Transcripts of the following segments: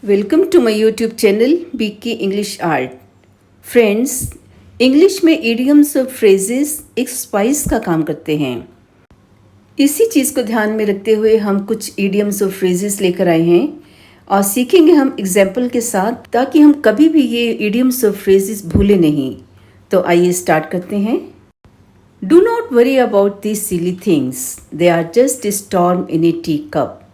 Welcome to my YouTube channel BK English art. Friends, English में idioms और phrases एक spice का काम करते हैं। इसी चीज़ को ध्यान में रखते हुए हम कुछ इडियम्स और फ्रेजेस लेकर आए हैं और सीखेंगे हम एग्जाम्पल के साथ, ताकि हम कभी भी ये इडियम्स और फ्रेजेस भूलें नहीं। तो आइए स्टार्ट करते हैं। Do not worry about these silly things, they are just a storm in a tea cup.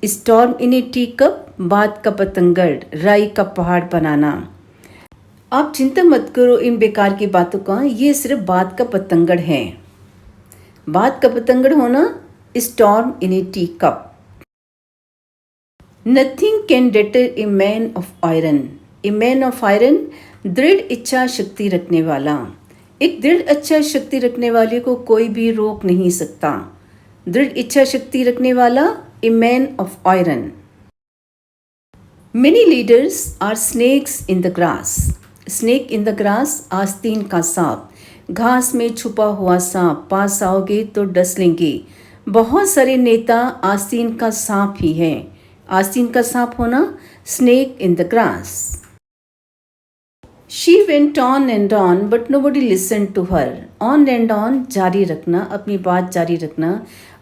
Storm in a tea cup, बात का पतंगड़, राई का पहाड़ बनाना। आप चिंता मत करो इन बेकार की बातों का, ये सिर्फ बात का पतंगड़ है। बात का पतंगड़ होना, storm in a tea cup. Nothing can debtor a man of iron. A man of iron, दृढ़ इच्छा शक्ति रखने वाला। एक दृढ़ इच्छा शक्ति रखने वाले को कोई भी रोक नहीं सकता। दृढ़ इच्छा शक्ति रखने वाला, a man of iron. Many leaders are snakes in the grass. Snake in the grass, आस्तीन का सांप, घास में छुपा हुआ सांप, पास आओगे तो डस लेंगे। बहुत सारे नेता आस्तीन का सांप ही हैं। आस्तीन का सांप होना, snake in the grass. She went on and on, but nobody listened to her. On and on, जारी रखना, अपनी बात जारी रखना।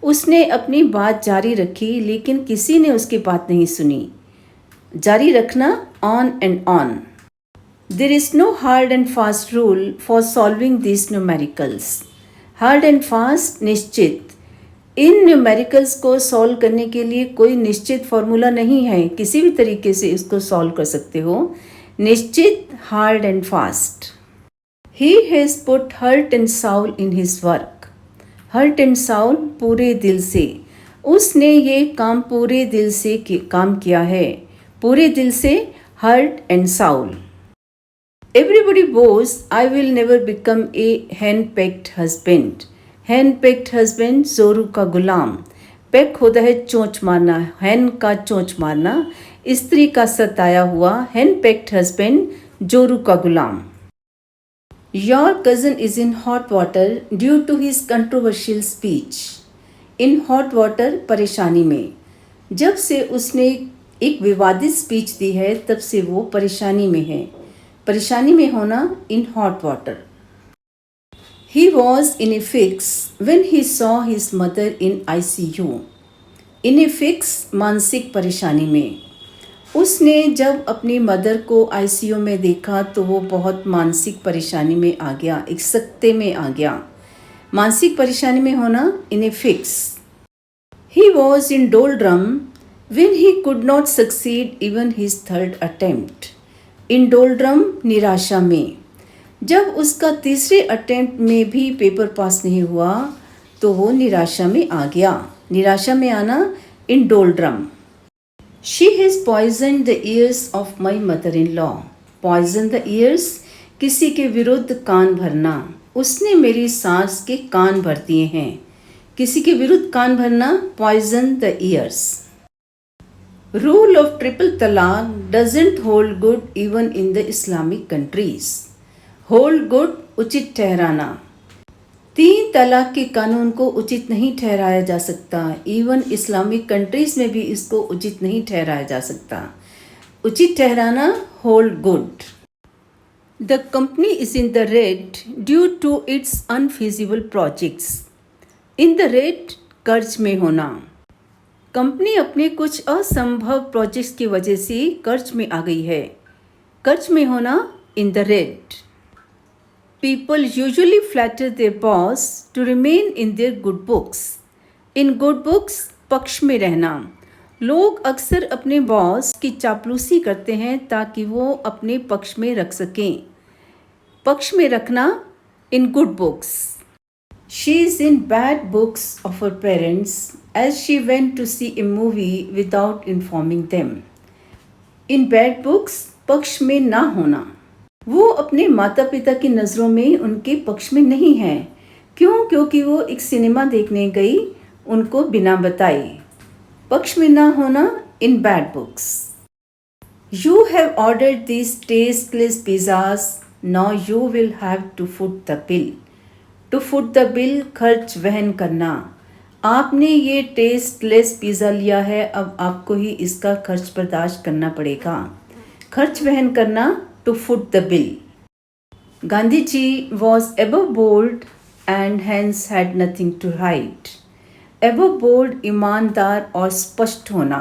उसने अपनी बात जारी रखी, लेकिन किसी ने उसकी बात नहीं सुनी। जारी रखना, on and on. There is no hard and fast rule for solving these numericals. Hard and fast, निश्चित। इन न्यूमेरिकल्स को सॉल्व करने के लिए कोई निश्चित फॉर्मूला नहीं है, किसी भी तरीके से इसको सॉल्व कर सकते हो। निश्चित, hard and fast. He has put heart and soul in his work. Heart and soul, पूरे दिल से। उसने ये काम पूरे दिल से काम किया है। पूरे दिल से, heart and soul. Everybody vows I will never become a henpecked husband. Henpecked husband, जोरू का गुलाम। पेक होता है चोंच मारना, हैंड का चोंच मारना, स्त्री का सताया हुआ। हैंड पेक्ड हस्बैंड, जोरू का गुलाम। Your cousin is in hot water due to his controversial speech. In hot water, परेशानी में। जब से उसने एक विवादित स्पीच दी है, तब से वो परेशानी में है। परेशानी में होना, इन hot water. He was in a fix when he saw his mother in ICU. In a fix, मानसिक परेशानी में। उसने जब अपनी मदर को ICU में देखा तो वो बहुत मानसिक परेशानी में आ गया, एक सकते में आ गया। मानसिक परेशानी में होना, in a fix. He was in doldrum when he could not succeed even his third attempt. In doldrum, निराशा में। जब उसका तीसरे अटेम्प्ट में भी पेपर पास नहीं हुआ तो वो निराशा में आ गया। निराशा में आना, in doldrum. She has poisoned the ears of my mother-in-law. Poison the ears, किसी के विरुद्ध कान भरना। उसने मेरी सास के कान भर दिए हैं। किसी के विरुद्ध कान भरना, poison the ears. Rule of triple talaq doesn't hold good even in the Islamic countries. Hold good, उचित ठहराना। 3 तलाक के कानून को उचित नहीं ठहराया जा सकता। इवन इस्लामिक कंट्रीज में भी इसको उचित नहीं ठहराया जा सकता। उचित ठहराना, hold good. The company is in the red due to its unfeasible projects. In the red, कर्ज में होना। कंपनी अपने कुछ असंभव प्रोजेक्ट्स की वजह से कर्ज में आ गई है। कर्ज में होना, in the red. People usually flatter their boss to remain in their good books. In good books, पक्ष में रहना। लोग अक्सर अपने बॉस की चापलूसी करते हैं ताकि वो अपने पक्ष में रख सकें। पक्ष में रखना, इन good books. She is in bad books of her parents as she went to see a movie without informing them. In bad books, पक्ष में ना होना। वो अपने माता पिता की नज़रों में उनके पक्ष में नहीं है। क्यों? क्योंकि वो एक सिनेमा देखने गई उनको बिना बताए। पक्ष में ना होना, in bad books. You have ordered these tasteless pizzas, now you will have to foot the bill. To foot the bill, खर्च वहन करना। आपने ये टेस्टलेस पिज़्ज़ा लिया है, अब आपको ही इसका खर्च बर्दाश्त करना पड़ेगा। खर्च वहन करना, to foot the bill. Gandhi ji was ever bold and hence had nothing to hide. Ever bold, ईमानदार और स्पष्ट होना।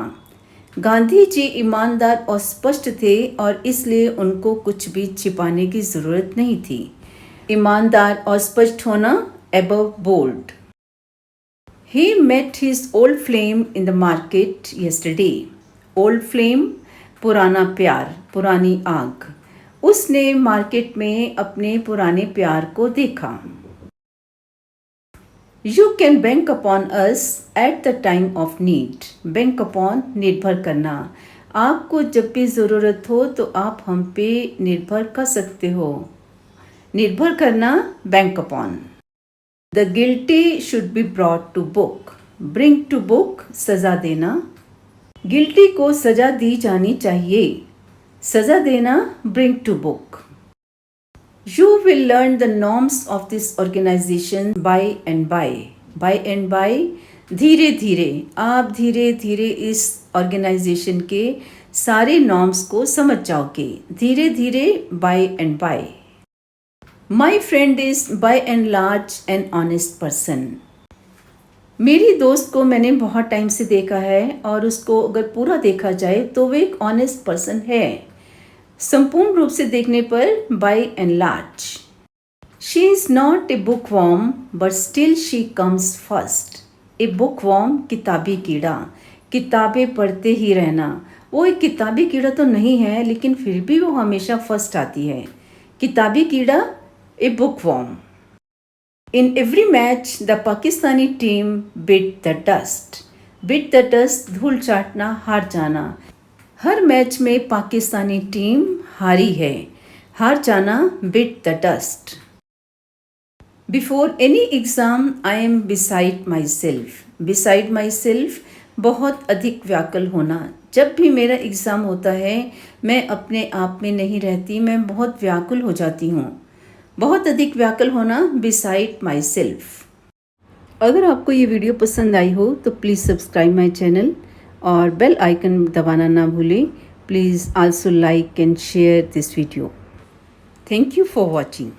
गांधी जी ईमानदार और स्पष्ट थे और इसलिए उनको कुछ भी छिपाने की ज़रूरत नहीं थी। ईमानदार और स्पष्ट होना, ever bold. He met his old flame in the market yesterday. Old flame, पुराना प्यार, पुरानी आग। उसने मार्केट में अपने पुराने प्यार को देखा। You can bank upon us at the time of need. Bank upon, निर्भर करना। आपको जब भी ज़रूरत हो तो आप हम पे निर्भर कर सकते हो। निर्भर करना, bank upon. The guilty should be brought to book. Bring to book, सजा देना। गिल्टी को सजा दी जानी चाहिए। सजा देना, bring to book. You will learn the norms of this organization by and by. By and by, धीरे धीरे। आप धीरे धीरे इस ऑर्गेनाइजेशन के सारे नॉर्म्स को समझ जाओगे। धीरे धीरे, by and by. My friend is by and large an honest person. मेरी दोस्त को मैंने बहुत टाइम से देखा है और उसको अगर पूरा देखा जाए तो वो एक ऑनेस्ट पर्सन है। संपूर्ण रूप से देखने पर, by and large. She is not a bookworm but still she comes first. A bookworm, किताबी कीड़ा, किताबें पढ़ते ही रहना। वो एक किताबी कीड़ा तो नहीं है लेकिन फिर भी वो हमेशा फर्स्ट आती है। किताबी कीड़ा, a bookworm. In every match, the Pakistani team bit the dust. Bit the dust, धूल चाटना, हार जाना। हर मैच में पाकिस्तानी टीम हारी है। हार जाना, bit the dust. Before any exam, I am beside myself. Beside myself, बहुत अधिक व्याकुल होना। जब भी मेरा एग्ज़ाम होता है मैं अपने आप में नहीं रहती, मैं बहुत व्याकुल हो जाती हूँ। बहुत अधिक व्याकुल होना, बिसाइड माई सेल्फ। अगर आपको ये वीडियो पसंद आई हो तो प्लीज़ सब्सक्राइब माई चैनल और बेल आइकन दबाना ना भूलें। Please also like and share this video. Thank you for watching.